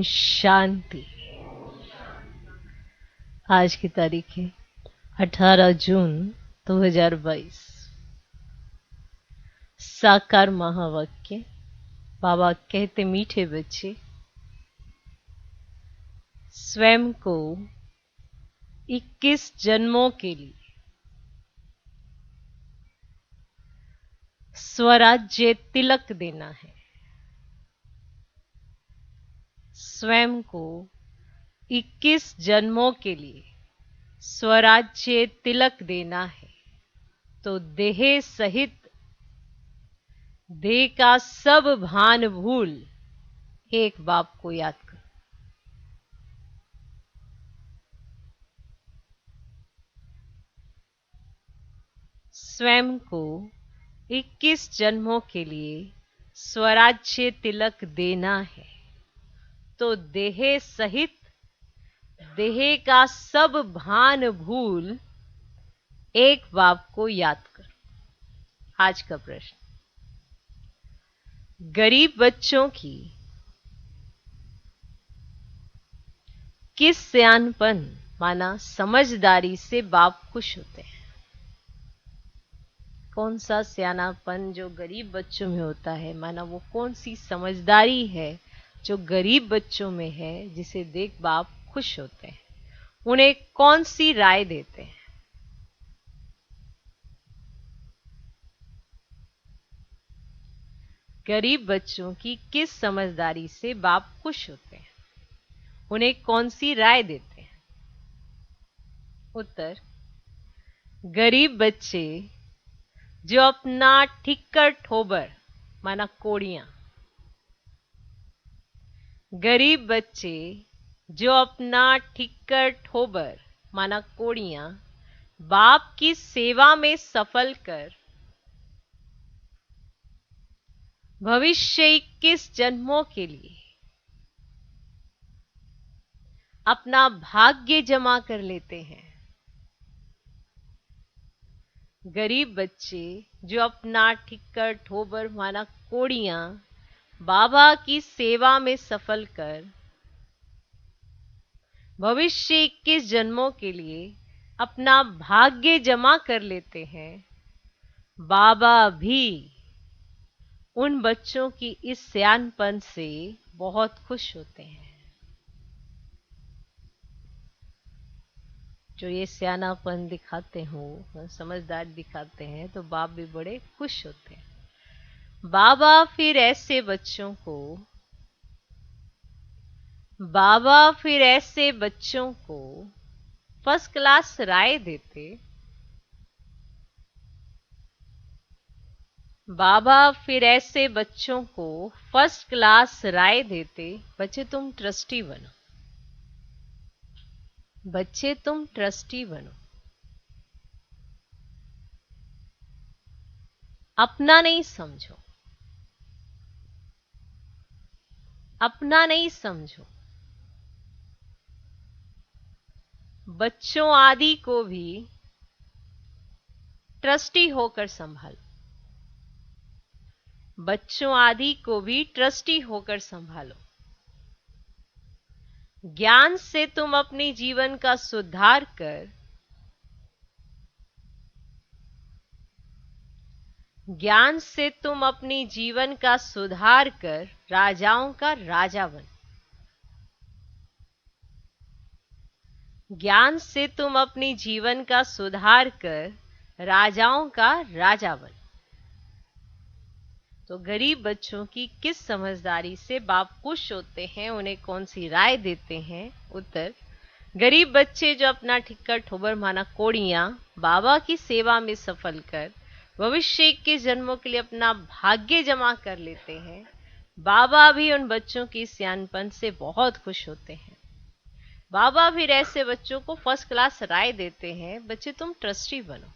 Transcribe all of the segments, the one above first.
शांति। आज की तारीख है 18 जून 2022। साकार महावाक्य। बाबा कहते, मीठे बच्चे, स्वयं को 21 जन्मों के लिए स्वराज्य तिलक देना है। स्वयं को 21 जन्मों के लिए स्वराज्य तिलक देना है, तो देह सहित देह का सब भान भूल एक बाप को याद कर। स्वयं को 21 जन्मों के लिए स्वराज्य तिलक देना है, तो देह सहित देह का सब भान भूल एक बाप को याद कर। आज का प्रश्न, गरीब बच्चों की किस सयानपन माना समझदारी से बाप खुश होते हैं? कौन सा सयानापन जो गरीब बच्चों में होता है, माना वो कौन सी समझदारी है जो गरीब बच्चों में है, जिसे देख बाप खुश होते हैं? उन्हें कौन सी राय देते हैं? गरीब बच्चों की किस समझदारी से बाप खुश होते हैं? उन्हें कौन सी राय देते हैं? उत्तर, गरीब बच्चे जो अपना ठिक्कर ठोबर माना कोड़ियां, गरीब बच्चे जो अपना ठिक्कर ठोबर माना कोड़ियां बाप की सेवा में सफल कर भविष्य 21 जन्मों के लिए अपना भाग्य जमा कर लेते हैं। गरीब बच्चे जो अपना ठिक्कर ठोबर माना कोड़ियां बाबा की सेवा में सफल कर भविष्य 21 जन्मों के लिए अपना भाग्य जमा कर लेते हैं, बाबा भी उन बच्चों की इस सयानपन से बहुत खुश होते हैं। जो ये सयानापन दिखाते हो, समझदार दिखाते हैं, तो बाप भी बड़े खुश होते हैं। बाबा फिर ऐसे बच्चों को फर्स्ट क्लास राय देते। बाबा फिर ऐसे बच्चों को फर्स्ट क्लास राय देते, बच्चे तुम ट्रस्टी बनो, बच्चे तुम ट्रस्टी बनो। अपना नहीं समझो, अपना नहीं समझो। बच्चों आदि को भी ट्रस्टी होकर संभालो, बच्चों आदि को भी ट्रस्टी होकर संभालो। ज्ञान से तुम अपनी जीवन का सुधार कर ज्ञान से तुम अपनी जीवन का सुधार कर राजाओं का राजा बनो। ज्ञान से तुम अपनी जीवन का सुधार कर राजाओं का राजा बनो। तो गरीब बच्चों की किस समझदारी से बाप खुश होते हैं? उन्हें कौन सी राय देते हैं? उत्तर, गरीब बच्चे जो अपना ठिक्कर ठोबर माना कोड़ियां बाबा की सेवा में सफल कर भविष्य के जन्मों के लिए अपना भाग्य जमा कर लेते हैं, बाबा भी उन बच्चों की सियानपन से बहुत खुश होते हैं। बाबा फिर ऐसे बच्चों को फर्स्ट क्लास राय देते हैं, बच्चे तुम ट्रस्टी बनो,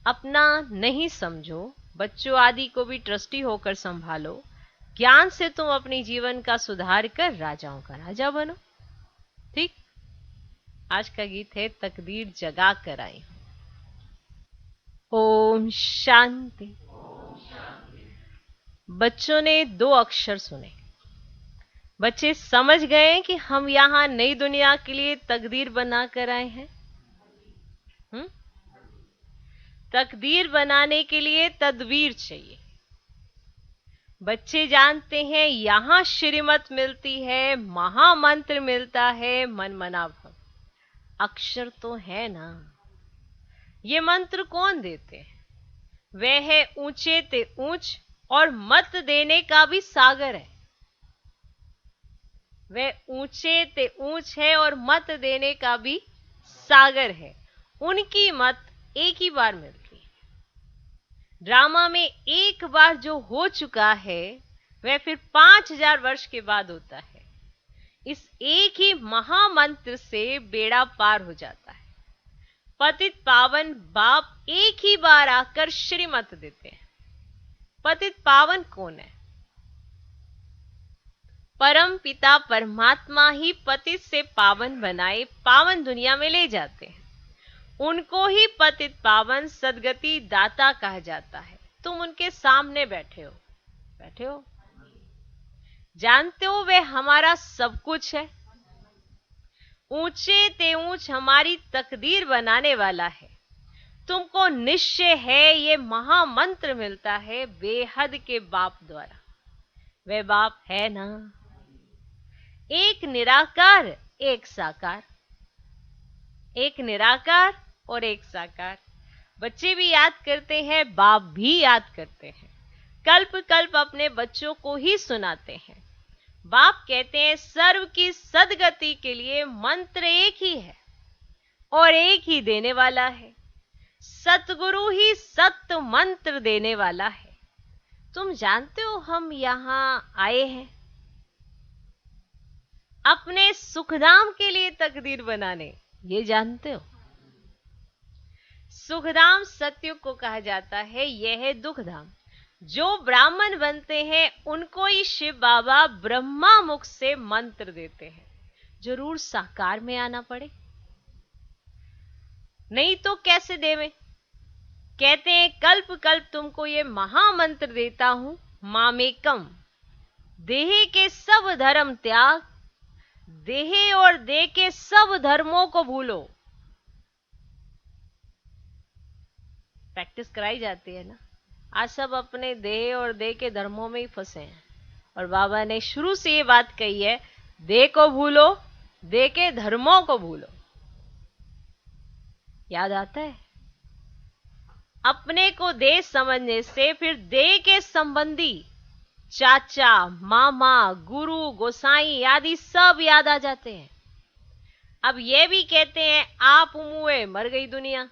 अपना नहीं समझो, बच्चों आदि को भी ट्रस्टी होकर संभालो। ज्ञान से तुम अपनी जीवन का सुधार कर राजाओं का राजा बनो। ठीक। आज का गीत है तकदीर जगा कर आई हूं। ओम शांति। बच्चों ने 2 अक्षर सुने, बच्चे समझ गए कि हम यहाँ नई दुनिया के लिए तकदीर बना कर आए हैं। तकदीर बनाने के लिए तदबीर चाहिए। बच्चे जानते हैं यहाँ श्रीमत मिलती है, महामंत्र मिलता है, मन मना भव। अक्षर तो है ना, ये मंत्र कौन देते हैं? वह है ऊंचे ते ऊंच और मत देने का भी सागर है। वह ऊंचे ते ऊंच है और मत देने का भी सागर है। उनकी मत एक ही बार मिलती है। ड्रामा में एक बार जो हो चुका है वह फिर 5000 वर्ष के बाद होता है। इस एक ही महामंत्र से बेड़ा पार हो जाता है। पतित पावन बाप एक ही बार आकर श्रीमत देते हैं। पतित पावन कौन है? परम पिता परमात्मा ही पतित से पावन बनाए पावन दुनिया में ले जाते हैं। उनको ही पतित पावन सदगति दाता कहा जाता है। तुम उनके सामने बैठे हो, जानते हो वे हमारा सब कुछ है। ऊंचे ते ऊंच हमारी तकदीर बनाने वाला है। तुमको निश्चय है ये महामंत्र मिलता है बेहद के बाप द्वारा। वे बाप है ना, एक निराकार एक साकार, एक निराकार और एक साकार। बच्चे भी याद करते हैं, बाप भी याद करते हैं। कल्प कल्प अपने बच्चों को ही सुनाते हैं। बाप कहते हैं सर्व की सदगति के लिए मंत्र एक ही है और एक ही देने वाला है। सतगुरु ही सत्य मंत्र देने वाला है। तुम जानते हो हम यहां आए हैं अपने सुखधाम के लिए तकदीर बनाने, ये जानते हो? सुखधाम सत्युग को कहा जाता है, यह है दुखधाम। जो ब्राह्मण बनते हैं उनको ही शिव बाबा ब्रह्मा मुख से मंत्र देते हैं। जरूर साकार में आना पड़े, नहीं तो कैसे देवे? कहते हैं कल्प कल्प तुमको ये महामंत्र देता हूं, मामेकम। देह के सब धर्म त्याग, देह और देह के सब धर्मों को भूलो। प्रैक्टिस कराई जाती है ना। आज सब अपने देह और देह के धर्मों में ही फंसे हैं और बाबा ने शुरू से ये बात कही है, देह को भूलो, देह के धर्मों को भूलो। याद आता है? अपने को देह समझने से फिर देह के संबंधी चाचा, मामा, गुरु, गोसाई आदि सब याद आ जाते हैं। अब ये भी कहते हैं आप मुए मर गई दुनिया।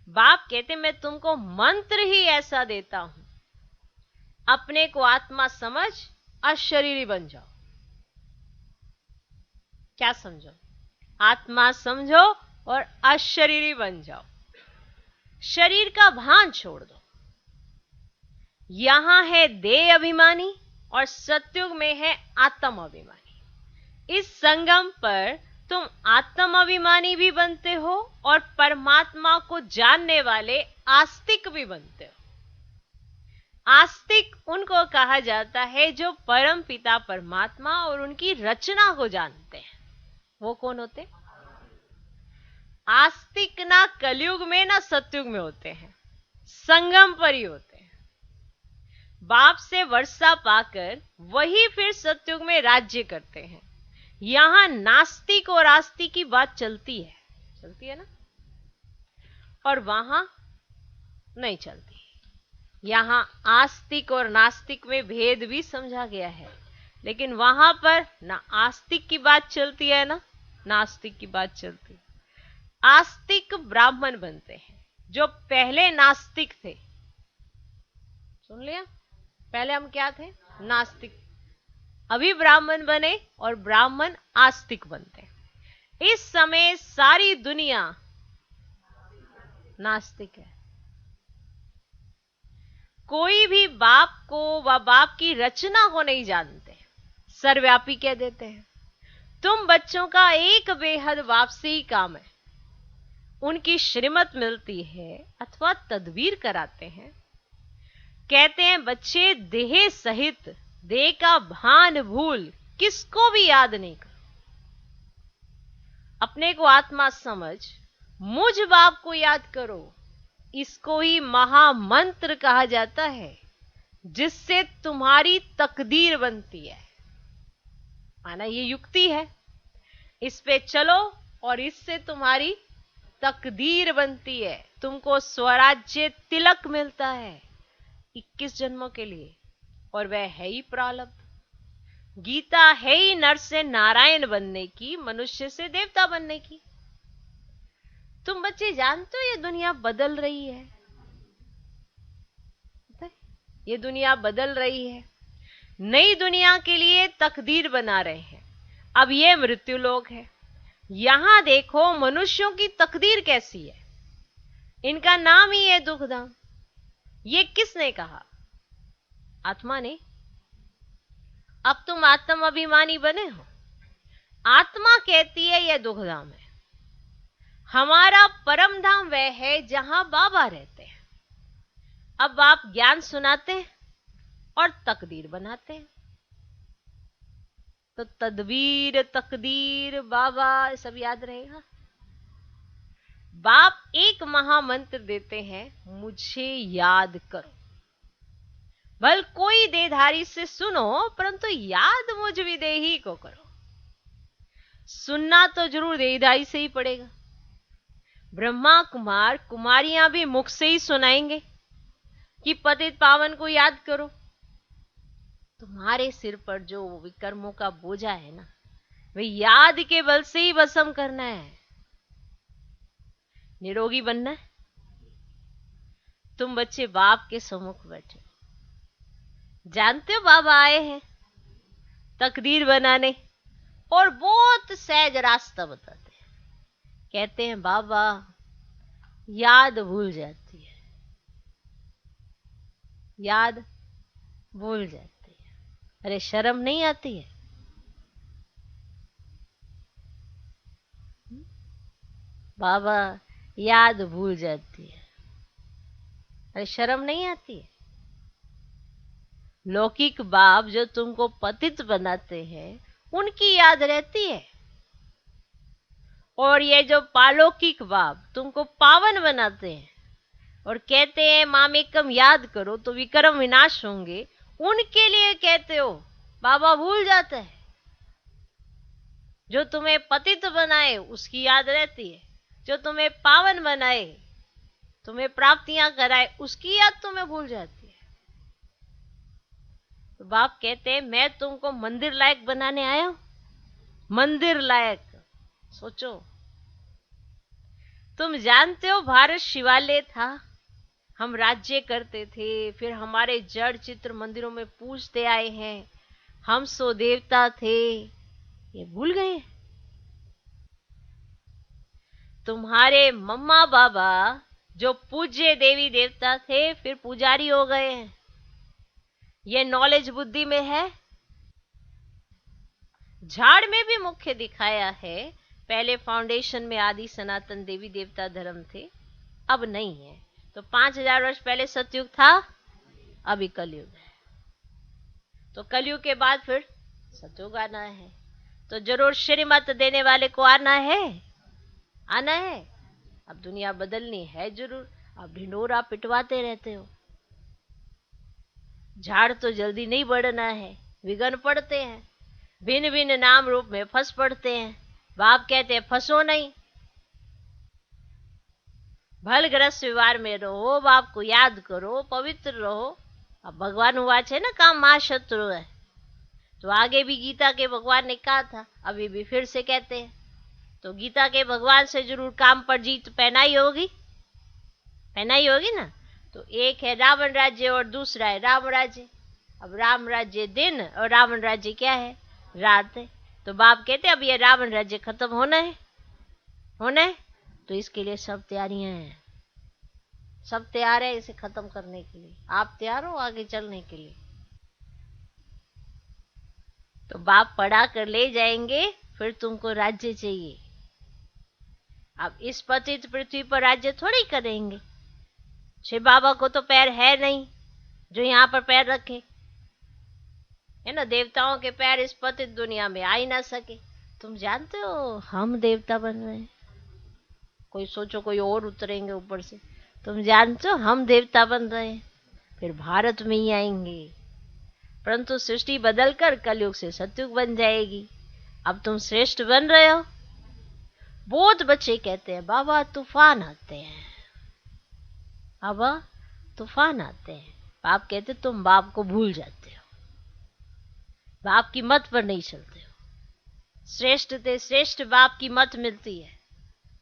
बाप कहते मैं तुमको मंत्र ही ऐसा देता हूं, अपने को आत्मा समझ अशरीरी बन जाओ। क्या समझो? आत्मा समझो और अशरीरी बन जाओ। शरीर का भान छोड़ दो। यहां है देह अभिमानी और सत्युग में है आत्म अभिमानी। इस संगम पर तुम आत्म अभिमानी भी बनते हो और परमात्मा को जानने वाले आस्तिक भी बनते हो। आस्तिक उनको कहा जाता है जो परम पिता परमात्मा और उनकी रचना को जानते हैं। वो कौन होते? आस्तिक ना कलयुग में ना सतयुग में होते हैं, संगम पर ही होते हैं। बाप से वर्षा पाकर वही फिर सतयुग में राज्य करते हैं। यहां नास्तिक और आस्तिक की बात चलती है ना, और वहां नहीं चलती। यहां आस्तिक और नास्तिक में भेद भी समझा गया है, लेकिन वहां पर ना आस्तिक की बात चलती है ना नास्तिक की बात चलती है। आस्तिक ब्राह्मण बनते हैं जो पहले नास्तिक थे। सुन लिया? पहले हम क्या थे? नास्तिक। अभी ब्राह्मण बने और ब्राह्मण आस्तिक बनते हैं। इस समय सारी दुनिया नास्तिक है। कोई भी बाप को व बाप की रचना को नहीं जानते, सर्वव्यापी कह देते हैं। तुम बच्चों का एक बेहद बाप से ही काम है। उनकी श्रीमत मिलती है अथवा तदबीर कराते हैं। कहते हैं बच्चे देह सहित देह का भान भूल किसको भी याद नहीं करो। अपने को आत्मा समझ मुझ बाप को याद करो। इसको ही महामंत्र कहा जाता है, जिससे तुम्हारी तकदीर बनती है। माना ये युक्ति है, इस पे चलो और इससे तुम्हारी तकदीर बनती है। तुमको स्वराज्य तिलक मिलता है 21 जन्मों के लिए, और वह है ही प्रारब्ध। गीता है ही नर से नारायण बनने की, मनुष्य से देवता बनने की। तुम बच्चे जानते हो ये दुनिया बदल रही है, ये दुनिया बदल रही है। नई दुनिया के लिए तकदीर बना रहे हैं। अब ये मृत्यु लोक है। यहां देखो मनुष्यों की तकदीर कैसी है। इनका नाम ही है दुखधाम। ये किसने कहा? आत्मा ने। अब तुम आत्म अभिमानी बने हो। आत्मा कहती है यह दुखधाम है। हमारा परम धाम वह है जहां बाबा रहते हैं। अब आप ज्ञान सुनाते हैं और तकदीर बनाते हैं। तो तदबीर, तकदीर, बाबा सब याद रहेगा। बाप एक महामंत्र देते हैं, मुझे याद करो। भल कोई देहधारी से सुनो, परंतु याद मुझ विदेही को करो। सुनना तो जरूर देहधारी से ही पड़ेगा। ब्रह्मा कुमार कुमारियां भी मुख से ही सुनाएंगे कि पतित पावन को याद करो। तुम्हारे सिर पर जो विकर्मों का बोझा है ना, वे याद के बल से ही भस्म करना है। निरोगी बनना है। तुम बच्चे बाप के सम्मुख बैठे, जानते हो बाबा आए हैं तकदीर बनाने, और बहुत सहज रास्ता बताते हैं। कहते हैं बाबा याद भूल जाती है, याद भूल जाती है। अरे शर्म नहीं आती है? बाबा याद भूल जाती है। अरे शर्म नहीं आती है? लौकिक बाप जो तुमको पतित बनाते हैं उनकी याद रहती है, और ये जो पालौकिक बाप तुमको पावन बनाते हैं और कहते हैं मामेकम याद करो तो विक्रम विनाश होंगे, उनके लिए कहते हो बाबा भूल जाते हैं। जो तुम्हें पतित बनाए उसकी याद रहती है, जो तुम्हें पावन बनाए, तुम्हें प्राप्तियां कराए, उसकी याद तुम्हें भूल जाती है। तो बाप कहते हैं मैं तुमको मंदिर लायक बनाने आया हूं। मंदिर लायक सोचो। तुम जानते हो भारत शिवालय था, हम राज्य करते थे, फिर हमारे जड़ चित्र मंदिरों में पूजते आए हैं, हम सो देवता थे, ये भूल गए? तुम्हारे मम्मा बाबा जो पूज्य देवी देवता थे फिर पुजारी हो गए हैं। ये नॉलेज बुद्धि में है। झाड़ में भी मुख्य दिखाया है। पहले फाउंडेशन में आदि सनातन देवी देवता धर्म थे, अब नहीं है। तो 5000 वर्ष पहले सतयुग था, अभी कलयुग है। तो कलयुग के बाद फिर सतयुग आना है। तो जरूर श्रीमत देने वाले को आना है, आना है। अब दुनिया बदलनी है जरूर। अब ढिंडोरा पिटवाते रहते हो। झाड़ तो जल्दी नहीं बढ़ना है, विघन पड़ते हैं, भिन्न भिन्न नाम रूप में फंस पड़ते हैं। बाप कहते हैं फंसो नहीं, भलग्रस्त व्यवहार में रहो, बाप को याद करो, पवित्र रहो। अब भगवान हुआ है ना काम मां शत्रु है, तो आगे भी गीता के भगवान ने कहा था, अभी भी फिर से कहते हैं। तो गीता के भगवान से जरूर काम पर जीत पहनाई होगी, पहनाई होगी ना। तो एक है रावण राज्य और दूसरा है राम राज्य। अब राम राज्य दिन और रावण राज्य क्या है? रात है। तो बाप कहते अब ये रावण राज्य खत्म होना है, होना है। तो इसके लिए सब तैयारियां हैं, सब तैयार है इसे खत्म करने के लिए। आप तैयार हो आगे चलने के लिए? तो बाप पढ़ा कर ले जाएंगे, फिर तुमको राज्य चाहिए। अब इस पतित पृथ्वी पर राज्य थोड़ी करेंगे। शिव बाबा को तो पैर है नहीं जो यहां पर पैर रखे, है ना, देवताओं के पैर इस पतित दुनिया में आ ही ना सके। तुम जानते हो हम देवता बन रहे हैं। कोई सोचो कोई और उतरेंगे ऊपर से। तुम जानते हो हम देवता बन रहे हैं, फिर भारत में ही आएंगे, परंतु सृष्टि बदलकर कलयुग से सतयुग बन जाएगी। अब तुम श्रेष्ठ बन रहे हो। बहुत बच्चे कहते हैं बाबा तूफान आते हैं, बाबा तूफान आते हैं। बाप कहते तुम बाप को भूल जाते हो, बाप की मत पर नहीं चलते हो। श्रेष्ठ थे श्रेष्ठ बाप की मत मिलती है।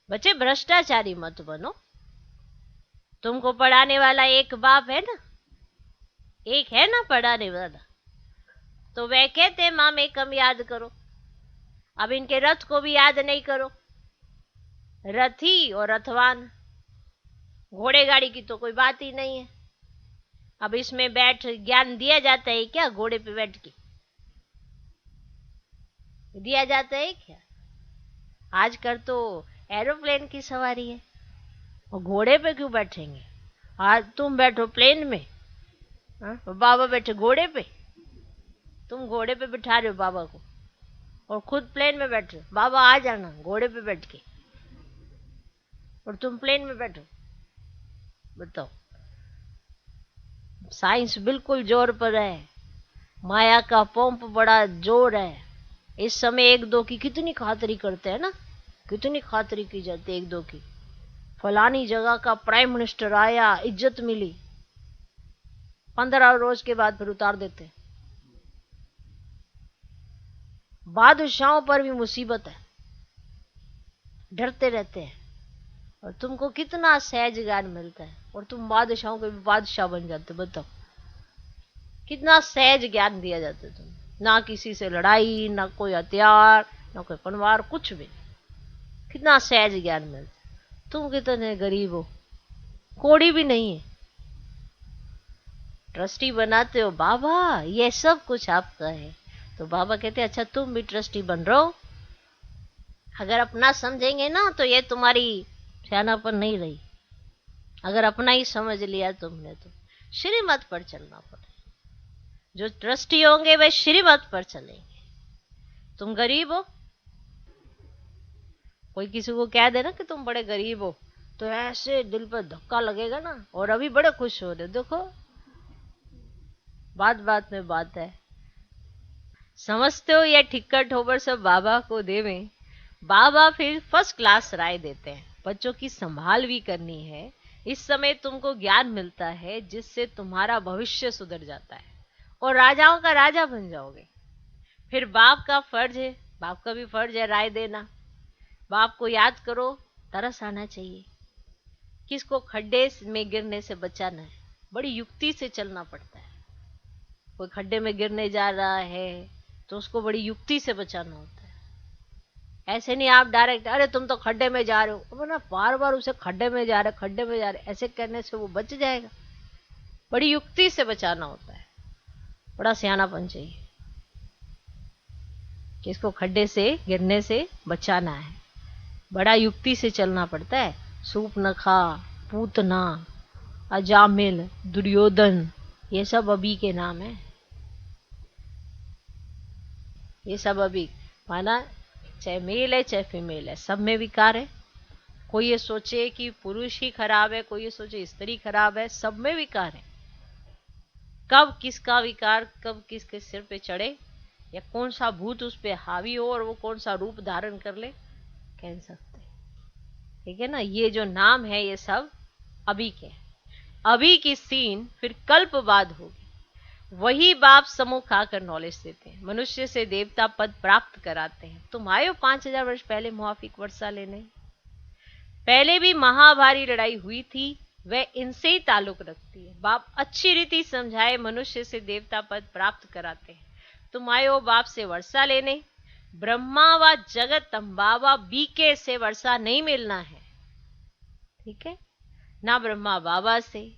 बच्चे भ्रष्टाचारी मत बनो। तुमको पढ़ाने वाला एक बाप है ना, एक है ना पढ़ाने वाला, तो वह कहते माम एकम याद करो। अब इनके रथ को भी याद नहीं करो। रथी और रथवान, घोड़े गाड़ी की तो कोई बात ही नहीं है। अब इसमें बैठ ज्ञान दिया जाता है क्या? घोड़े पे बैठ के दिया जाता है क्या? आजकल तो एरोप्लेन की सवारी है, और घोड़े पे क्यों बैठेंगे? आज तुम बैठो प्लेन में, बाबा बैठे घोड़े पे। तुम घोड़े पे बिठा रहे हो बाबा को और खुद प्लेन में बैठ रहे हो। बाबा आ जाना घोड़े पे बैठ के, और तुम प्लेन में बैठो। बताओ, साइंस बिल्कुल जोर पर है, माया का पंप बड़ा जोर है। इस समय एक दो की कितनी खातरी करते हैं ना, कितनी खातरी की जाती है एक दो की। फलानी जगह का प्राइम मिनिस्टर आया, इज्जत मिली, 15 रोज के बाद फिर उतार देते। बादशाहों पर भी मुसीबत है, डरते रहते हैं। और तुमको कितना सहज ज्ञान मिलता है, और तुम बादशाहों के भी बादशाह बन जाते। बताओ कितना सहज ज्ञान दिया जाता है तुम्हें। ना किसी से लड़ाई, ना कोई हथियार, ना कोई पनवार, कुछ भी। कितना सहज ज्ञान मिलता है। तुम कितने गरीब हो, कोड़ी भी नहीं है। ट्रस्टी बनाते हो बाबा, ये सब कुछ आपका है। तो बाबा कहते अच्छा तुम भी ट्रस्टी बन रहो। अगर अपना समझेंगे ना तो ये तुम्हारी सियानापन नहीं रही। अगर अपना ही समझ लिया तुमने तो श्रीमत पर चलना पड़े। जो ट्रस्टी होंगे वे श्रीमत पर चलेंगे। तुम गरीब हो, कोई किसी को कह दे ना कि तुम बड़े गरीब हो, तो ऐसे दिल पर धक्का लगेगा ना। और अभी बड़े खुश हो रहे, देखो बात बात में बात है। समझते हो ये ठिक्कर ठोबर सब बाबा को देवे। बाबा फिर फर्स्ट क्लास राय देते हैं। बच्चों की संभाल भी करनी है। इस समय तुमको ज्ञान मिलता है जिससे तुम्हारा भविष्य सुधर जाता है और राजाओं का राजा बन जाओगे। फिर बाप का फर्ज है, बाप का भी फर्ज है राय देना। बाप को याद करो, तरस आना चाहिए। किसको खड्डे में गिरने से बचाना है, बड़ी युक्ति से चलना पड़ता है। कोई खड्डे में गिरने जा रहा है तो उसको बड़ी युक्ति से बचाना होता है। ऐसे नहीं आप डायरेक्ट अरे तुम तो खड्डे में जा रहे हो, ना बार बार उसे खड्डे में जा रहे ऐसे करने से वो बच जाएगा। बड़ी युक्ति से बचाना होता है, बड़ा सियानापन चाहिए। किसको खड्डे से गिरने से बचाना है, बड़ा युक्ति से चलना पड़ता है। सूपनखा, पूतना, अजामिल, दुर्योधन, ये सब अभी के नाम है। ये सब अभी माना, चाहे मेल है चाहे फीमेल है, सब में विकार है। कोई ये सोचे कि पुरुष ही खराब है, कोई ये सोचे स्त्री खराब है, सब में विकार है। कब किसका विकार कब किसके सिर पे चढ़े या कौन सा भूत उस पे हावी हो और वो कौन सा रूप धारण कर ले, कह नहीं सकते। ठीक है ना। ये जो नाम है ये सब अभी के, अभी की सीन फिर कल्प बाद होगी। वही बाप सम्मुख आकर नॉलेज देते हैं, मनुष्य से देवता पद प्राप्त कराते हैं। तुम आए हो 5000 वर्ष पहले मुआफिक वर्षा लेने। पहले भी महाभारी लड़ाई हुई थी, वह इनसे ही ताल्लुक रखती है। बाप अच्छी रीति समझाए, मनुष्य से देवता पद प्राप्त कराते हैं। तुम आए हो बाप से वर्षा लेने। ब्रह्मा व जगत अम्बावा बीके से वर्षा नहीं मिलना है। ठीक है ना, ब्रह्मा बाबा से,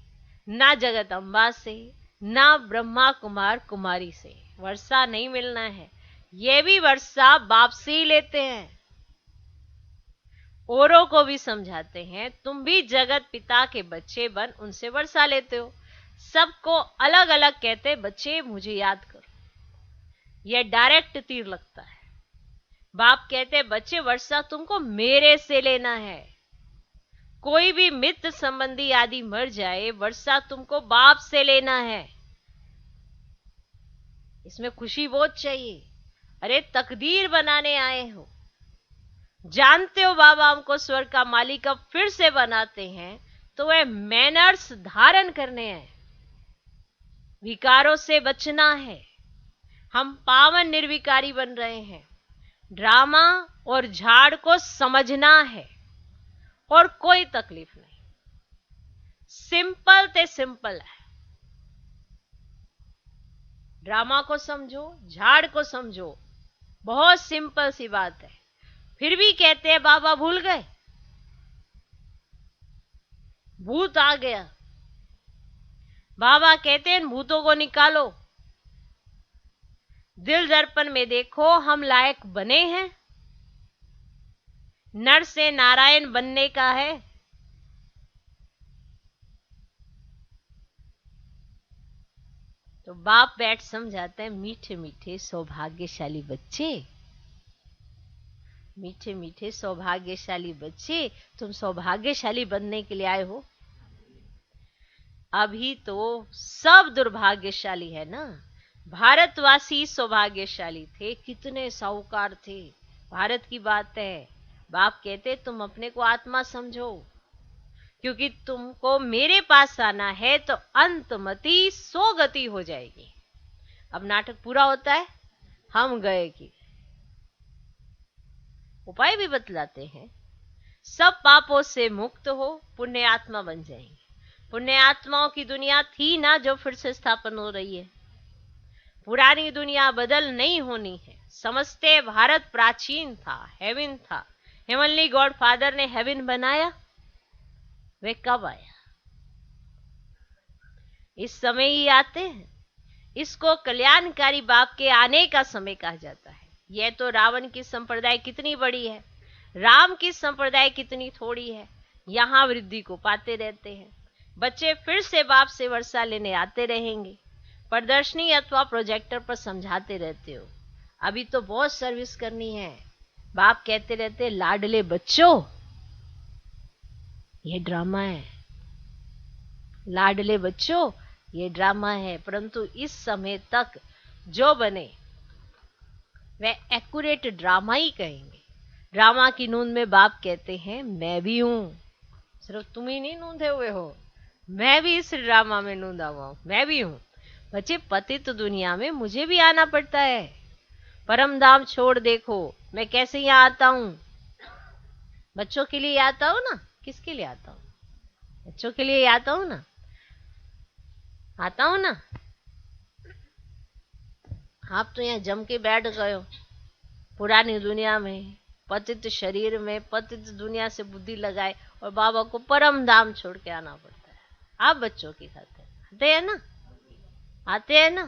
ना जगत अम्बा से, ना ब्रह्मा कुमार कुमारी से वर्षा नहीं मिलना है। ये भी वर्षा बाप से ही लेते हैं। औरों को भी समझाते हैं, तुम भी जगत पिता के बच्चे बन उनसे वर्षा लेते हो। सबको अलग अलग कहते, बच्चे मुझे याद करो। यह डायरेक्ट तीर लगता है। बाप कहते बच्चे वर्षा तुमको मेरे से लेना है। कोई भी मित्र संबंधी आदि मर जाए, वर्षा तुमको बाप से लेना है। इसमें खुशी बहुत चाहिए। अरे तकदीर बनाने आए हो, जानते हो बाबा हमको स्वर्ग का मालिक अब फिर से बनाते हैं, तो वह मैनर्स धारण करने हैं, विकारों से बचना है। हम पावन निर्विकारी बन रहे हैं। ड्रामा और झाड़ को समझना है और कोई तकलीफ नहीं। सिंपल ते सिंपल है। ड्रामा को समझो, झाड़ को समझो, बहुत सिंपल सी बात है। फिर भी कहते हैं बाबा भूल गए, भूत आ गया। बाबा कहते हैं भूतों को निकालो, दिल दर्पण में देखो हम लायक बने हैं, नर से नारायण बनने का है। तो बाप बैठ समझाते हैं मीठे मीठे सौभाग्यशाली बच्चे, मीठे मीठे सौभाग्यशाली बच्चे, तुम सौभाग्यशाली बनने के लिए आए हो। अभी तो सब दुर्भाग्यशाली है ना। भारतवासी सौभाग्यशाली थे, कितने साहूकार थे। भारत की बात है। बाप कहते तुम अपने को आत्मा समझो, क्योंकि तुमको मेरे पास आना है तो अंतमति सो गति हो जाएगी। अब नाटक पूरा होता है, हम गए कि उपाय भी बतलाते हैं। सब पापों से मुक्त हो, पुण्य आत्मा बन जाएंगे। पुण्य आत्माओं की दुनिया थी ना जो फिर से स्थापन हो रही है। पुरानी दुनिया बदल नहीं होनी है। समझते भारत प्राचीन था, हेवन था। हेवनली गॉड फादर ने हेवन बनाया, वे कब आया? इस समय ही आते हैं। इसको कल्याणकारी बाप के आने का समय कहा जाता है। यह तो रावण की संप्रदाय कितनी बड़ी है, राम की संप्रदाय कितनी थोड़ी है। यहां वृद्धि को पाते रहते हैं। बच्चे फिर से बाप से वर्षा लेने आते रहेंगे। प्रदर्शनी अथवा प्रोजेक्टर पर समझाते रहते हो, अभी तो बहुत सर्विस करनी है। बाप कहते रहते लाडले बच्चों, ये ड्रामा है। लाडले बच्चों, ये ड्रामा है। परंतु इस समय तक जो बने वह एक्यूरेट ड्रामा ही कहेंगे। ड्रामा की नूंद में बाप कहते हैं मैं भी हूं। सिर्फ तुम ही नहीं नूंदे हुए हो, मैं भी इस ड्रामा में नूंदा हुआ हूं, मैं भी हूं। बच्चे पतित दुनिया में मुझे भी आना पड़ता है। परम धाम छोड़ देखो मैं कैसे यहाँ आता हूं। बच्चों के लिए आता हूं ना। किसके लिए आता हूं? बच्चों के लिए आता हूं ना, आता हूं ना। आप तो यहाँ जम के बैठ गए हो पुरानी दुनिया में, पतित शरीर में, पतित दुनिया से बुद्धि लगाए, और बाबा को परम धाम छोड़ के आना पड़ता है। आप बच्चों की खाते आते हैं ना, आते हैं ना।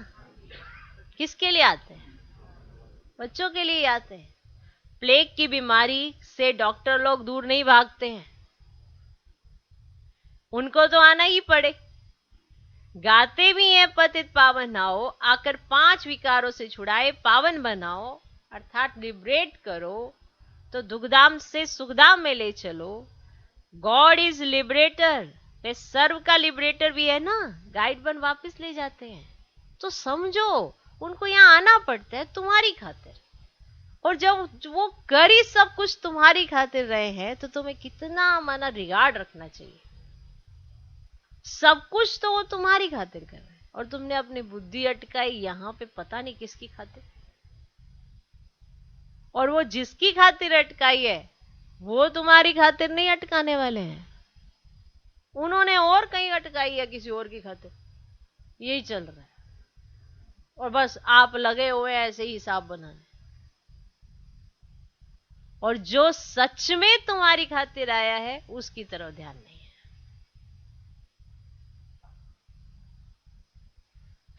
किसके लिए आते हैं? बच्चों के लिए आते हैं। प्लेग की बीमारी से डॉक्टर लोग दूर नहीं भागते हैं, उनको तो आना ही पड़े। गाते भी हैं पतित पावन आओ, आकर 5 विकारों से छुड़ाए पावन बनाओ, अर्थात लिबरेट करो, तो दुखधाम से सुखधाम में ले चलो। गॉड इज लिबरेटर, वे सर्व का लिबरेटर भी है ना। गाइड बन वापस ले जाते हैं। तो समझो उनको यहाँ आना पड़ता है तुम्हारी खातिर, और जब वो कर ही सब कुछ तुम्हारी खातिर रहे हैं तो तुम्हें कितना माना रिगार्ड रखना चाहिए। सब कुछ तो वो तुम्हारी खातिर कर रहे हैं, और तुमने अपनी बुद्धि अटकाई यहाँ पे पता नहीं किसकी खातिर। और वो जिसकी खातिर अटकाई है वो तुम्हारी खातिर नहीं अटकाने वाले हैं, उन्होंने और कहीं अटकाई है किसी और की खातिर। यही चल रहा है, और बस आप लगे हुए ऐसे ही हिसाब बनाने। और जो सच में तुम्हारी खातिर आया है उसकी तरफ ध्यान नहीं है।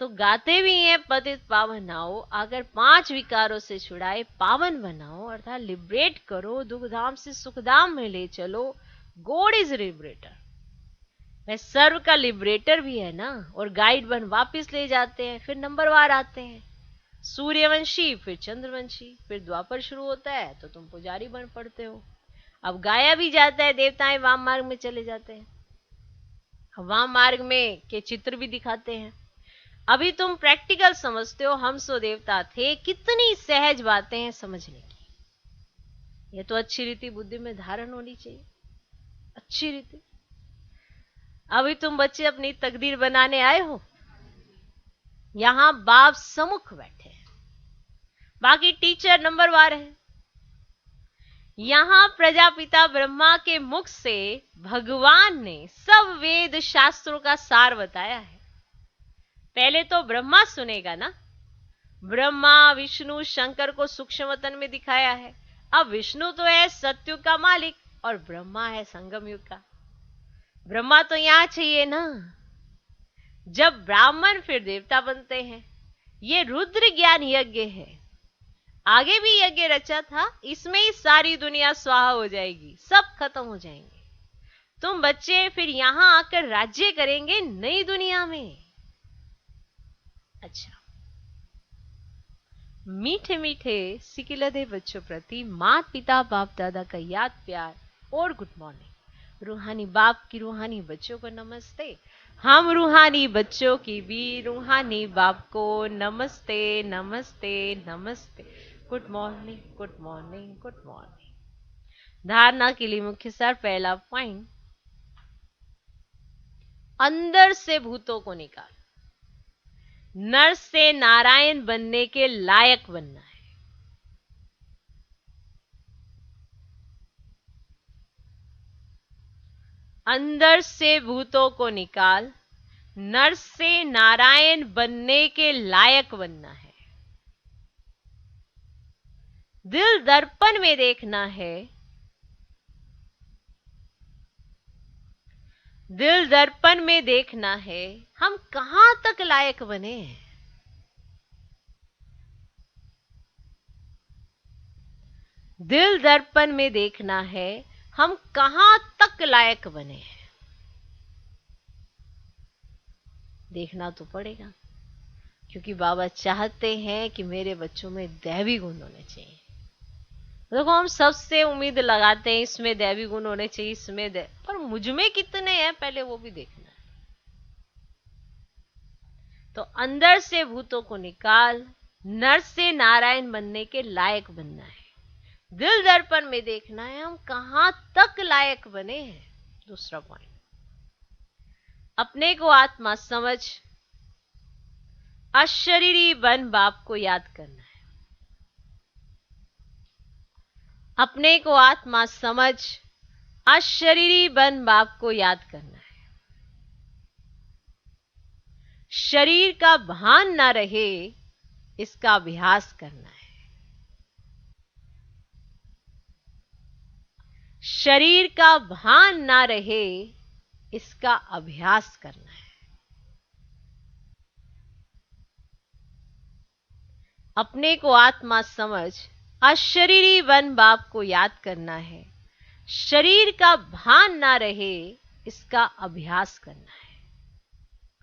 तो गाते भी हैं पतित पावन आओ, अगर 5 विकारों से छुड़ाए पावन बनाओ, अर्थात लिबरेट करो, दुखधाम से सुखधाम में ले चलो। गॉड इज लिबरेटर, वह सर्व का लिबरेटर भी है ना। और गाइड बन वापस ले जाते हैं, फिर नंबरवार आते हैं। सूर्यवंशी, फिर चंद्रवंशी, फिर द्वापर शुरू होता है तो तुम पुजारी बन पड़ते हो। अब गाया भी जाता है, देवताएं वाम मार्ग में चले जाते हैं, वाम मार्ग में के चित्र भी दिखाते हैं। अभी तुम प्रैक्टिकल समझते हो, हम सो देवता थे, कितनी सहज बातें हैं समझने की। ये तो अच्छी रीति बुद्धि में धारण होनी चाहिए, अच्छी रीति। अभी तुम बच्चे अपनी तकदीर बनाने आए हो, यहां बाप सम्मुख बैठे हैं, बाकी टीचर नंबरवार है। यहां प्रजापिता ब्रह्मा के मुख से भगवान ने सब वेद शास्त्रों का सार बताया है। पहले तो ब्रह्मा सुनेगा ना, ब्रह्मा विष्णु शंकर को सूक्ष्मतन में दिखाया है। अब विष्णु तो है सत्युग का मालिक और ब्रह्मा है संगम युग का। ब्रह्मा तो यहां चाहिए ना। जब ब्राह्मण फिर देवता बनते हैं, ये रुद्र ज्ञान यज्ञ है। आगे भी यज्ञ रचा था, इसमें ही सारी दुनिया स्वाहा हो जाएगी, सब खत्म हो जाएंगे। तुम बच्चे फिर यहां आकर राज्य करेंगे नई दुनिया में। अच्छा, मीठे मीठे सिकिलधे बच्चों प्रति माता पिता बाप दादा का याद प्यार और गुड मॉर्निंग। रूहानी बाप की रूहानी बच्चों को नमस्ते। हम रूहानी बच्चों की भी रूहानी बाप को नमस्ते नमस्ते नमस्ते। Good morning good morning good morning. धारणा के लिए मुख्य सार, पहला पॉइंट, अंदर से भूतों को निकाल, नर से नारायण बनने के लायक बनना है। अंदर से भूतों को निकाल, नर से नारायण बनने के लायक बनना है। दिल दर्पण में देखना है, दिल दर्पण में देखना है हम कहां तक लायक बने हैं। दिल दर्पण में देखना है हम कहां तक लायक बने हैं। देखना तो पड़ेगा, क्योंकि बाबा चाहते हैं कि मेरे बच्चों में दैवी गुण होने चाहिए। देखो, हम सबसे उम्मीद लगाते हैं इसमें दैवी गुण होने चाहिए, इसमें पर मुझ में कितने हैं पहले वो भी देखना है। तो अंदर से भूतों को निकाल, नर से नारायण बनने के लायक बनना है। दिल दर्पण में देखना है हम कहां तक लायक बने हैं। दूसरा पॉइंट, अपने को आत्मा समझ अशरीरी बन बाप को याद करना है। अपने को आत्मा समझ अशरीरी बन बाप को याद करना है। शरीर का भान ना रहे, इसका अभ्यास करना है। शरीर का भान ना रहे, इसका अभ्यास करना है। अपने को आत्मा समझ अशरीरी बन बाप को याद करना है। शरीर का भान ना रहे, इसका अभ्यास करना है।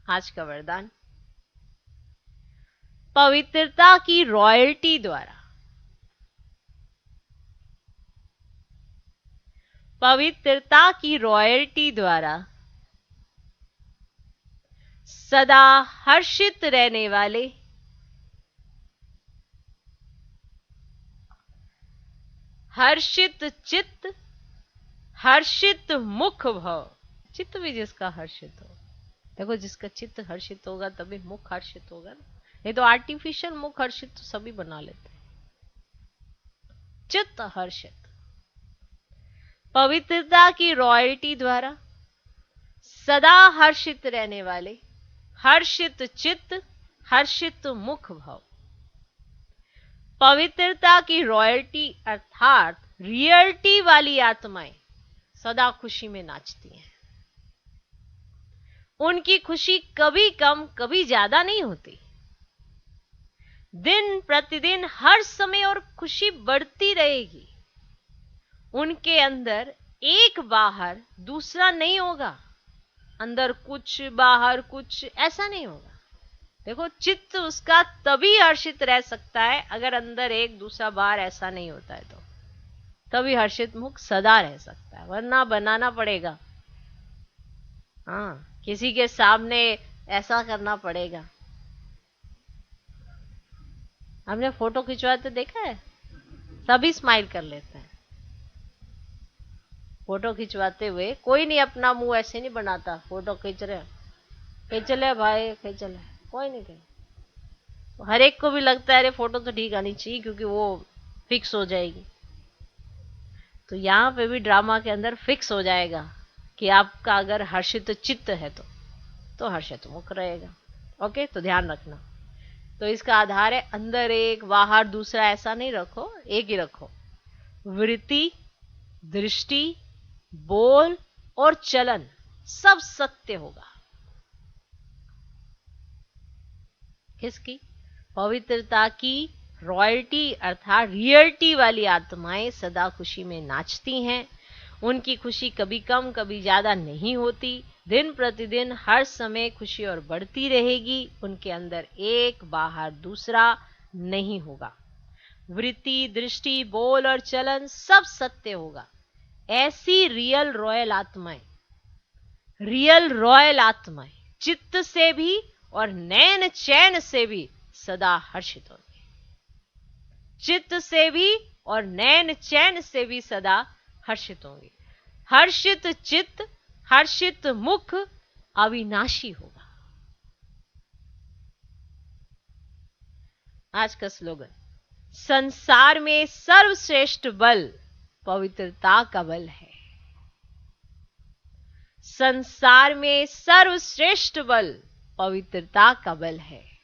आज का वरदान, पवित्रता की रॉयल्टी द्वारा, पवित्रता की रॉयल्टी द्वारा सदा हर्षित रहने वाले, हर्षित चित्त, हर्षित मुख भव। चित्त भी जिसका हर्षित हो, देखो जिसका चित्त हर्षित होगा तभी मुख हर्षित होगा ना। नहीं तो आर्टिफिशियल मुख हर्षित तो सभी बना लेते हैं। चित्त हर्षित, पवित्रता की रॉयल्टी द्वारा सदा हर्षित रहने वाले, हर्षित चित्त, हर्षित मुख भव। पवित्रता की रॉयल्टी अर्थात रियलिटी वाली आत्माएं सदा खुशी में नाचती हैं। उनकी खुशी कभी कम कभी ज्यादा नहीं होती। दिन प्रतिदिन हर समय और खुशी बढ़ती रहेगी। उनके अंदर एक बाहर दूसरा नहीं होगा, अंदर कुछ बाहर कुछ, ऐसा नहीं होगा। देखो, चित्त उसका तभी हर्षित रह सकता है अगर अंदर एक दूसरा बार ऐसा नहीं होता है, तो तभी हर्षित मुख सदा रह सकता है, वरना बनाना पड़ेगा। हाँ, किसी के सामने ऐसा करना पड़ेगा। हमने फोटो खिंचवाते देखा है, सभी स्माइल कर लेते हैं। फोटो खिंचवाते हुए कोई नहीं अपना मुंह ऐसे नहीं बनाता, फोटो खींच रहे, खींच ले भाई, खींच ले, कोई नहीं कहे। हर एक को भी लगता है अरे फोटो तो ठीक आनी चाहिए क्योंकि वो फिक्स हो जाएगी। तो यहाँ पे भी ड्रामा के अंदर फिक्स हो जाएगा कि आपका अगर हर्षित चित्त है तो हर्षित मुख रहेगा। ओके, तो ध्यान रखना। तो इसका आधार है अंदर एक बाहर दूसरा, ऐसा नहीं रखो, एक ही रखो। वृत्ति, दृष्टि, बोल और चलन सब सत्य होगा। किसकी? पवित्रता की, रॉयल्टी अर्थात रियलिटी वाली आत्माएं सदा खुशी में नाचती हैं। उनकी खुशी कभी कम कभी ज्यादा नहीं होती, दिन प्रतिदिन हर समय खुशी और बढ़ती रहेगी। उनके अंदर एक बाहर दूसरा नहीं होगा। वृत्ति, दृष्टि, बोल और चलन सब सत्य होगा। ऐसी रियल रॉयल आत्माएं चित्त से भी और नैन चैन से भी सदा हर्षित होंगे। चित्त से भी और नैन चैन से भी सदा हर्षित होंगे। हर्षित चित्त, हर्षित मुख अविनाशी होगा। आज का स्लोगन, संसार में सर्वश्रेष्ठ बल पवित्रता का बल है। संसार में सर्वश्रेष्ठ बल पवित्रता का बल है।